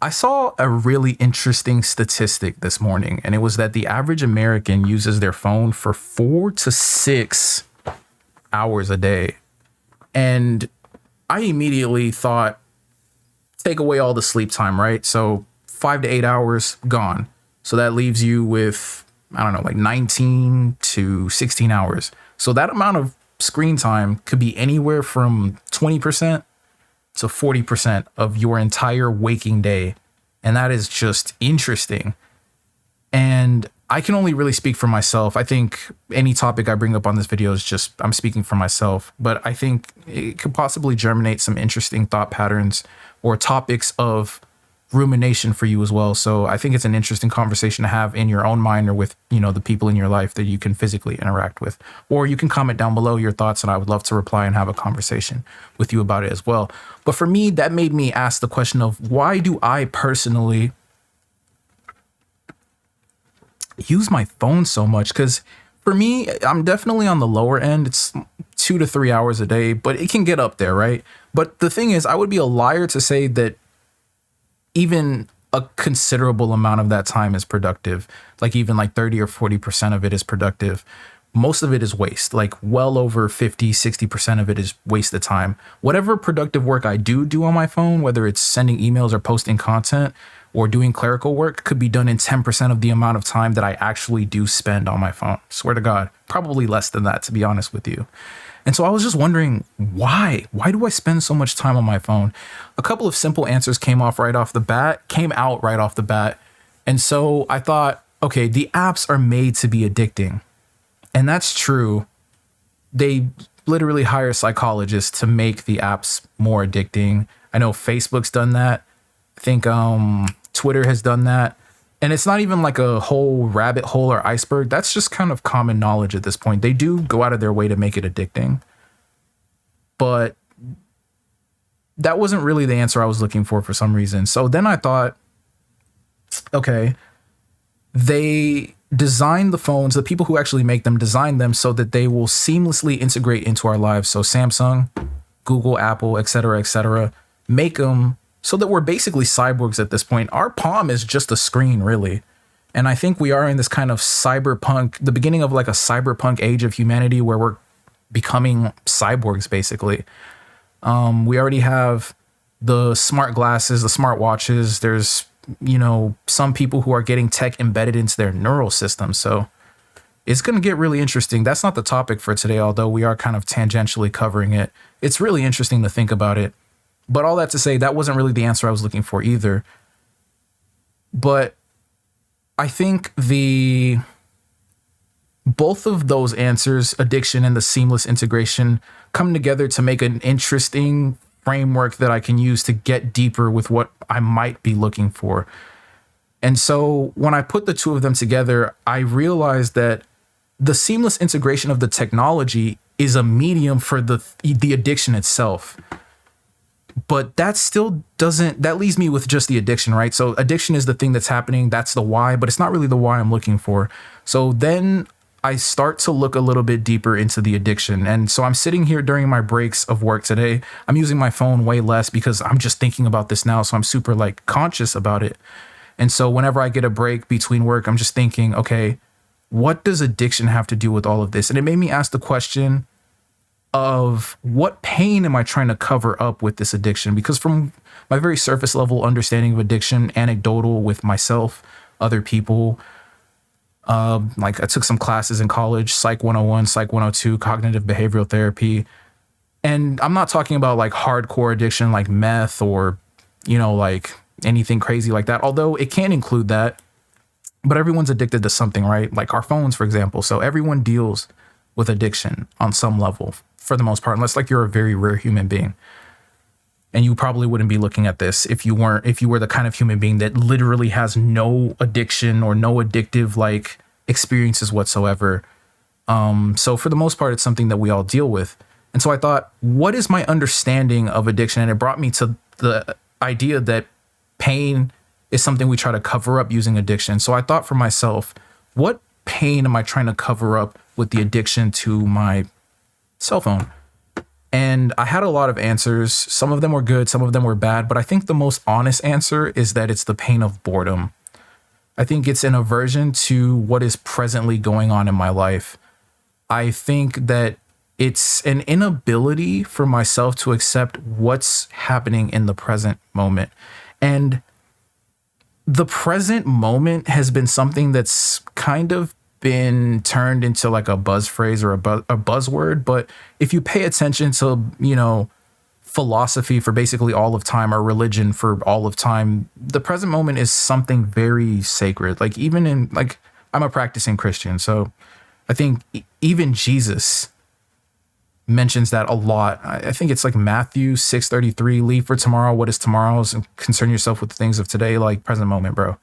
I saw a really interesting statistic this morning, and it was that the average American uses their phone for 4 to 6 hours a day. And I immediately thought, take away all the sleep time, right? So 5 to 8 hours gone. So that leaves you with, I don't know, like 19 to 16 hours. So that amount of screen time could be anywhere from 20% to 40% of your entire waking day. And that is just interesting. And I can only really speak for myself. I think any topic I bring up on this video is just, I'm speaking for myself, but I think it could possibly germinate some interesting thought patterns or topics of rumination for you as well. So I think it's an interesting conversation to have in your own mind or with, the people in your life that you can physically interact with, or you can comment down below your thoughts and I would love to reply and have a conversation with you about it as well. But for me, that made me ask the question of why do I personally use my phone so much? Because for me, I'm definitely on the lower end. It's 2 to 3 hours a day, but it can get up there, right? But the thing is, I would be a liar to say that even a considerable amount of that time is productive. Like even like 30 or 40% of it is productive. Most of it is waste, like well over 50-60% of it is wasted time. Whatever productive work I do on my phone, whether it's sending emails or posting content or doing clerical work, could be done in 10% of the amount of time that I actually do spend on my phone. Swear to God, probably less than that, to be honest with you. And so I was just wondering, why? Why do I spend so much time on my phone? A couple of simple answers came out right off the bat. And so I thought, okay, the apps are made to be addicting. And that's true. They literally hire psychologists to make the apps more addicting. I know Facebook's done that. I think Twitter has done that. And it's not even like a whole rabbit hole or iceberg. That's just kind of common knowledge at this point. They do go out of their way to make it addicting. But that wasn't really the answer I was looking for some reason. So then I thought, okay, they designed the phones, the people who actually make them design them so that they will seamlessly integrate into our lives. So Samsung, Google, Apple, etc., make them so that we're basically cyborgs at this point. Our palm is just a screen, really. And I think we are in this kind of cyberpunk, the beginning of like a cyberpunk age of humanity where we're becoming cyborgs, basically. We already have the smart glasses, the smart watches. There's, some people who are getting tech embedded into their neural system. So it's going to get really interesting. That's not the topic for today, although we are kind of tangentially covering it. It's really interesting to think about it. But all that to say, that wasn't really the answer I was looking for either. But I think both of those answers, addiction and the seamless integration, come together to make an interesting framework that I can use to get deeper with what I might be looking for. And so when I put the two of them together, I realized that the seamless integration of the technology is a medium for the addiction itself. But that still that leaves me with just the addiction, right? So addiction is the thing that's happening. That's the why, but it's not really the why I'm looking for. So then I start to look a little bit deeper into the addiction. And so I'm sitting here during my breaks of work today. I'm using my phone way less because I'm just thinking about this now. So I'm super conscious about it. And so whenever I get a break between work, I'm just thinking, okay, what does addiction have to do with all of this? And it made me ask the question of what pain am I trying to cover up with this addiction? Because from my very surface level understanding of addiction, anecdotal with myself, other people, I took some classes in college, Psych 101, Psych 102, cognitive behavioral therapy. And I'm not talking about hardcore addiction like meth or, anything crazy like that, although it can include that. But everyone's addicted to something, right? Like our phones, for example. So everyone deals with addiction on some level for the most part, unless you're a very rare human being. And you probably wouldn't be looking at this if you were the kind of human being that literally has no addiction or no addictive experiences whatsoever. So for the most part, it's something that we all deal with. And so I thought, what is my understanding of addiction? And it brought me to the idea that pain is something we try to cover up using addiction. So I thought for myself, what pain am I trying to cover up with the addiction to my cell phone? And I had a lot of answers. Some of them were good, some of them were bad, but I think the most honest answer is that it's the pain of boredom. I think it's an aversion to what is presently going on in my life. I think that it's an inability for myself to accept what's happening in the present moment. And the present moment has been something that's kind of been turned into like a buzz phrase or a buzzword. But if you pay attention to, philosophy for basically all of time or religion for all of time, the present moment is something very sacred. Like even in like, I'm a practicing Christian, so I think even Jesus mentions that a lot. I think it's like Matthew 6:33, leave for tomorrow what is tomorrow's and concern yourself with the things of today, like present moment, bro.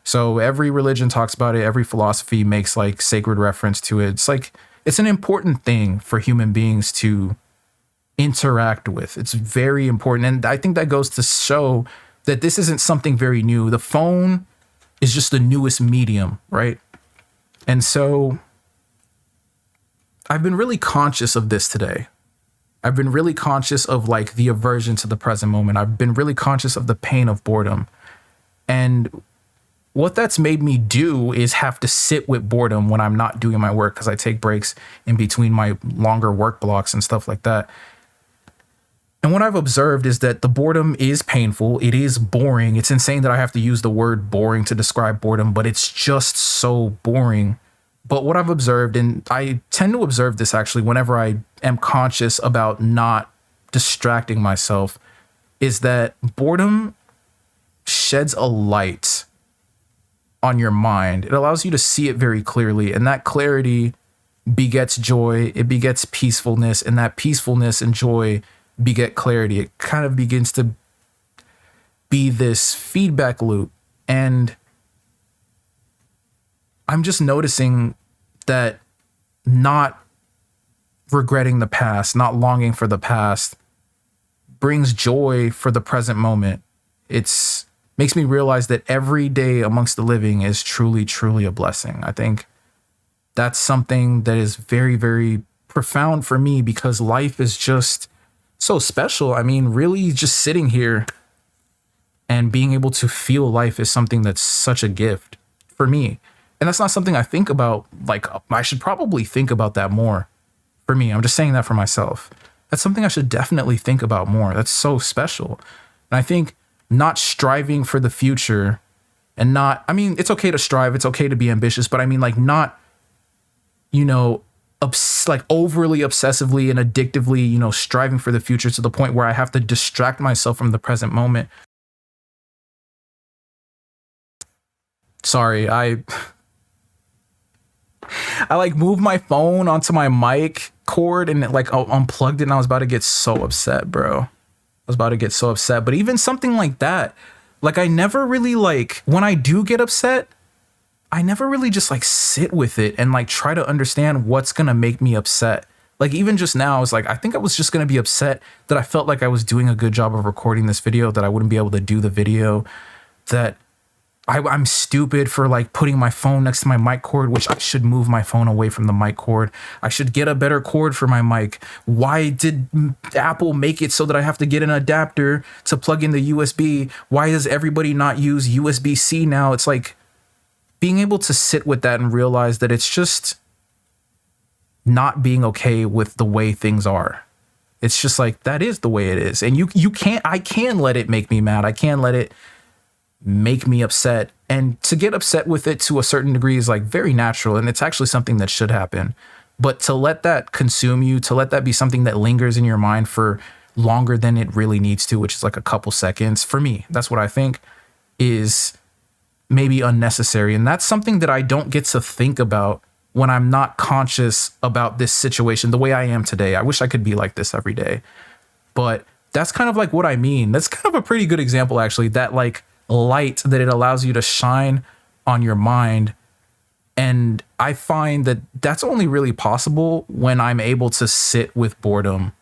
So every religion talks about it. Every philosophy makes like sacred reference to it. It's like, it's an important thing for human beings to interact with. It's very important. And I think that goes to show that this isn't something very new. The phone is just the newest medium, right? And so I've been really conscious of this today. I've been really conscious of like the aversion to the present moment. I've been really conscious of the pain of boredom. And what that's made me do is have to sit with boredom when I'm not doing my work, because I take breaks in between my longer work blocks and stuff like that. And what I've observed is that the boredom is painful. It is boring. It's insane that I have to use the word boring to describe boredom, but it's just so boring. But what I've observed, and I tend to observe this actually whenever I am conscious about not distracting myself, is that boredom sheds a light on your mind. It allows you to see it very clearly, and that clarity begets joy. It begets peacefulness, and that peacefulness and joy beget clarity. It kind of begins to be this feedback loop. And I'm just noticing that not regretting the past, not longing for the past, brings joy for the present moment. It's makes me realize that every day amongst the living is truly, truly a blessing. I think that's something that is very, very profound for me, because life is just so special. I mean, really just sitting here and being able to feel life is something that's such a gift for me. And that's not something I think about. Like, I should probably think about that more for me. I'm just saying that for myself. That's something I should definitely think about more. That's so special. And I think not striving for the future and not, I mean, it's okay to strive. It's okay to be ambitious, but I mean, like, not, like overly obsessively and addictively, striving for the future to the point where I have to distract myself from the present moment. Sorry, I like moved my phone onto my mic cord and it like unplugged it, and I was about to get so upset, bro. I was about to get so upset. But even something like that, like I never really like, when I do get upset, I never really just like sit with it and like try to understand what's going to make me upset. Like even just now, I was like, I think I was just going to be upset that I felt like I was doing a good job of recording this video, that I wouldn't be able to do the video, that I'm stupid for like putting my phone next to my mic cord, which I should move my phone away from the mic cord. I should get a better cord for my mic. Why did Apple make it so that I have to get an adapter to plug in the USB? Why does everybody not use USB-C now? It's like being able to sit with that and realize that it's just not being okay with the way things are. It's just like, that is the way it is. And I can let it make me mad. I can let it make me upset, and to get upset with it to a certain degree is like very natural, and it's actually something that should happen. But to let that consume you, to let that be something that lingers in your mind for longer than it really needs to, which is like a couple seconds, for me, that's what I think is maybe unnecessary. And that's something that I don't get to think about when I'm not conscious about this situation the way I am today. I wish I could be like this every day, but that's kind of like what I mean. That's kind of a pretty good example, actually, that like light that it allows you to shine on your mind. And I find that that's only really possible when I'm able to sit with boredom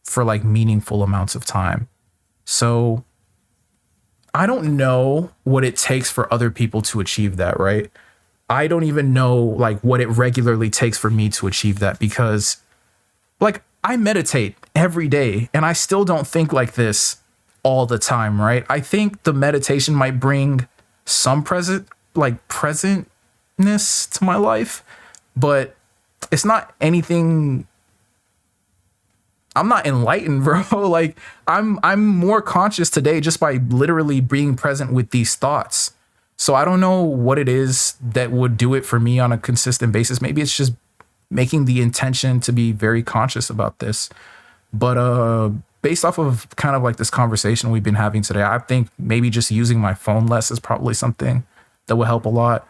for like meaningful amounts of time. So I don't know what it takes for other people to achieve that, right? I don't even know like what it regularly takes for me to achieve that, because like I meditate every day and I still don't think like this all the time, right? I think the meditation might bring some presentness to my life, but it's not anything. I'm not enlightened, bro. Like I'm more conscious today just by literally being present with these thoughts. So I don't know what it is that would do it for me on a consistent basis. Maybe it's just making the intention to be very conscious about this. But based off of kind of like this conversation we've been having today, I think maybe just using my phone less is probably something that will help a lot.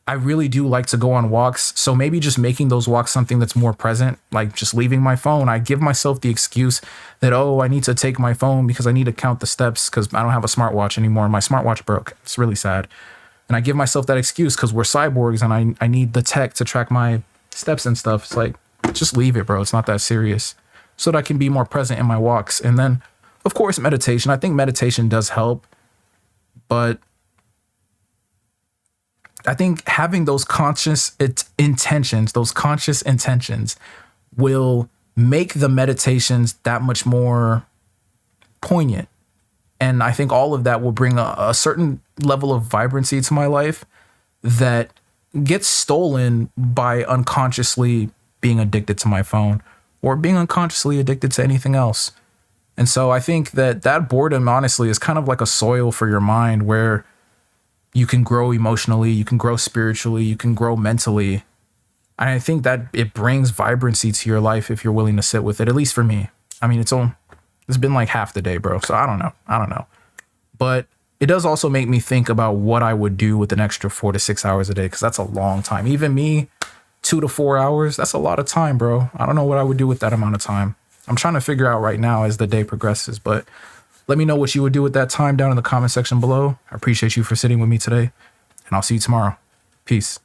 I really do like to go on walks. So maybe just making those walks something that's more present, like just leaving my phone. I give myself the excuse that, oh, I need to take my phone because I need to count the steps because I don't have a smartwatch anymore. My smartwatch broke. It's really sad. And I give myself that excuse because we're cyborgs and I need the tech to track my steps and stuff. It's like, just leave it, bro. It's not that serious. So that I can be more present in my walks. And then, of course, meditation. I think meditation does help. But I think having those conscious intentions will make the meditations that much more poignant. And I think all of that will bring a certain level of vibrancy to my life that gets stolen by unconsciously being addicted to my phone or being unconsciously addicted to anything else. And so I think that boredom, honestly, is kind of like a soil for your mind where you can grow emotionally, you can grow spiritually, you can grow mentally. And I think that it brings vibrancy to your life if you're willing to sit with it, at least for me. I mean, it's been like half the day, bro. So I don't know. But it does also make me think about what I would do with an extra 4 to 6 hours a day, because that's a long time. Even me, 2 to 4 hours, that's a lot of time, bro. I don't know what I would do with that amount of time. I'm trying to figure out right now as the day progresses, but let me know what you would do with that time down in the comment section below. I appreciate you for sitting with me today, and I'll see you tomorrow. Peace.